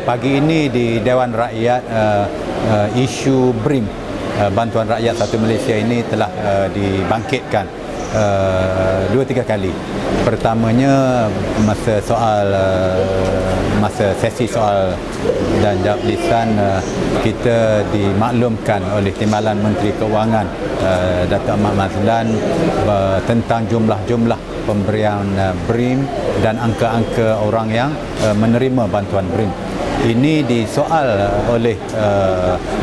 Pagi ini di Dewan Rakyat isu BRIM, Bantuan Rakyat Satu Malaysia ini telah dibangkitkan 2-3 kali. Pertamanya masa sesi soal dan jawab lisan, kita dimaklumkan oleh Timbalan Menteri Keuangan Datuk Ahmad Mazlan tentang jumlah-jumlah pemberian BRIM dan angka-angka orang yang menerima bantuan BRIM. Ini disoal oleh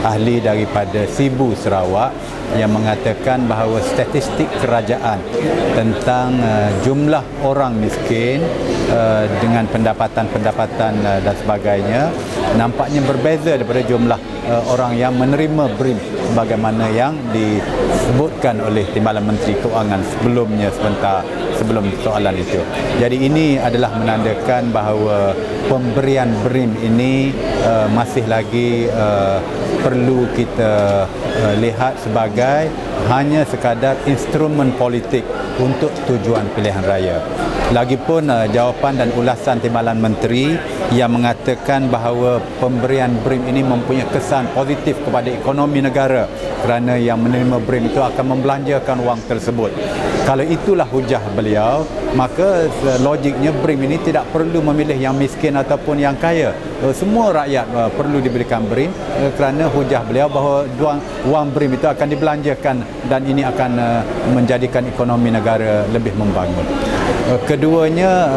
ahli daripada SIBU Sarawak yang mengatakan bahawa statistik kerajaan tentang jumlah orang miskin dengan pendapatan-pendapatan dan sebagainya nampaknya berbeza daripada jumlah orang yang menerima BRIM sebagaimana yang disebutkan oleh Timbalan Menteri Keuangan sebelumnya, sebentar sebelum soalan itu. Jadi ini adalah menandakan bahawa pemberian BRIM ini masih lagi perlu kita lihat sebagai hanya sekadar instrumen politik untuk tujuan pilihan raya. Lagipun jawapan dan ulasan Timbalan Menteri yang mengatakan bahawa pemberian BRIM ini mempunyai kesan positif kepada ekonomi negara kerana yang menerima BRIM itu akan membelanjakan wang tersebut. Kalau itulah hujah beliau, maka logiknya BRIM ini tidak perlu memilih yang miskin ataupun yang kaya. Semua rakyat perlu diberikan BRIM kerana hujah beliau bahawa wang BRIM itu akan dibelanjakan dan ini akan menjadikan ekonomi negara lebih membangun. Keduanya,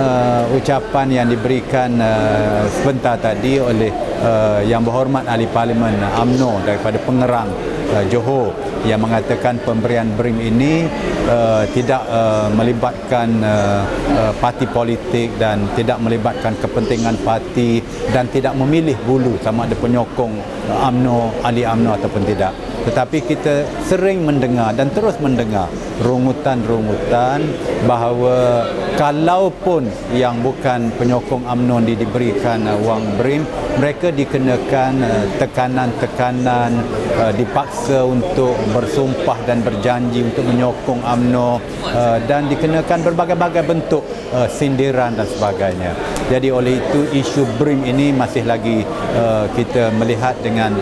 ucapan yang diberikan sebentar tadi oleh Yang Berhormat Ahli Parlimen UMNO daripada Pengerang, Johor, yang mengatakan pemberian BRIM ini tidak melibatkan parti politik dan tidak melibatkan kepentingan parti dan tidak memilih bulu sama ada penyokong UMNO, ahli UMNO ataupun tidak. Tetapi kita sering mendengar dan terus mendengar rungutan-rungutan bahawa kalaupun yang bukan penyokong UMNO diberikan wang BRIM, mereka dikenakan tekanan-tekanan, dipaksa untuk bersumpah dan berjanji untuk menyokong UMNO dan dikenakan berbagai-bagai bentuk sindiran dan sebagainya. Jadi oleh itu isu BRIM ini masih lagi kita melihat dengan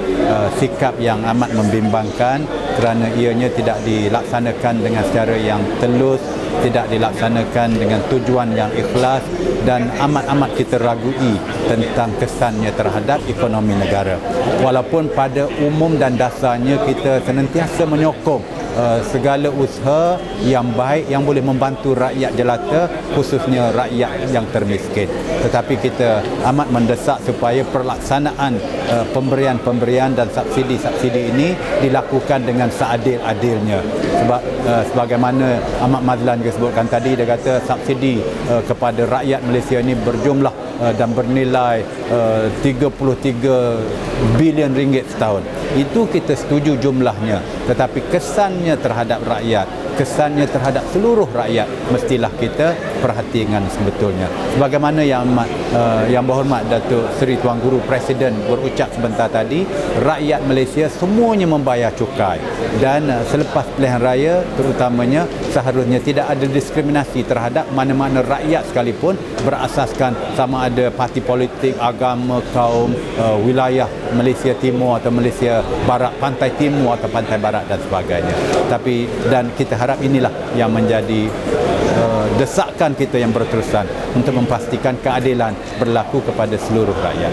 sikap yang amat membimbangkan kerana ianya tidak dilaksanakan dengan secara yang telus, tidak dilaksanakan dengan tujuan yang ikhlas dan amat-amat kita ragui tentang kesannya terhadap ekonomi negara. Walaupun pada umum dan dasarnya kita senantiasa menyokong segala usaha yang baik yang boleh membantu rakyat jelata, khususnya rakyat yang termiskin. Tetapi kita amat mendesak supaya pelaksanaan pemberian-pemberian dan subsidi-subsidi ini dilakukan dengan seadil-adilnya. Sebab sebagaimana Ahmad Mazlan juga sebutkan tadi, dia kata subsidi kepada rakyat Malaysia ini berjumlah dan bernilai 33 bilion ringgit setahun. Itu kita setuju jumlahnya, tetapi kesannya terhadap rakyat, kesannya terhadap seluruh rakyat mestilah kita perhatikan sebetulnya. Sebagaimana yang berhormat Datuk Seri Tuan Guru Presiden berucap sebentar tadi, rakyat Malaysia semuanya membayar cukai dan selepas pilihan raya terutamanya seharusnya tidak ada diskriminasi terhadap mana-mana rakyat sekalipun berasaskan sama ada parti politik, agama, kaum, wilayah Malaysia Timur atau Malaysia Barat, pantai timur atau pantai barat dan sebagainya. Dan kita harap inilah yang menjadi desakan kita yang berterusan untuk memastikan keadilan berlaku kepada seluruh rakyat.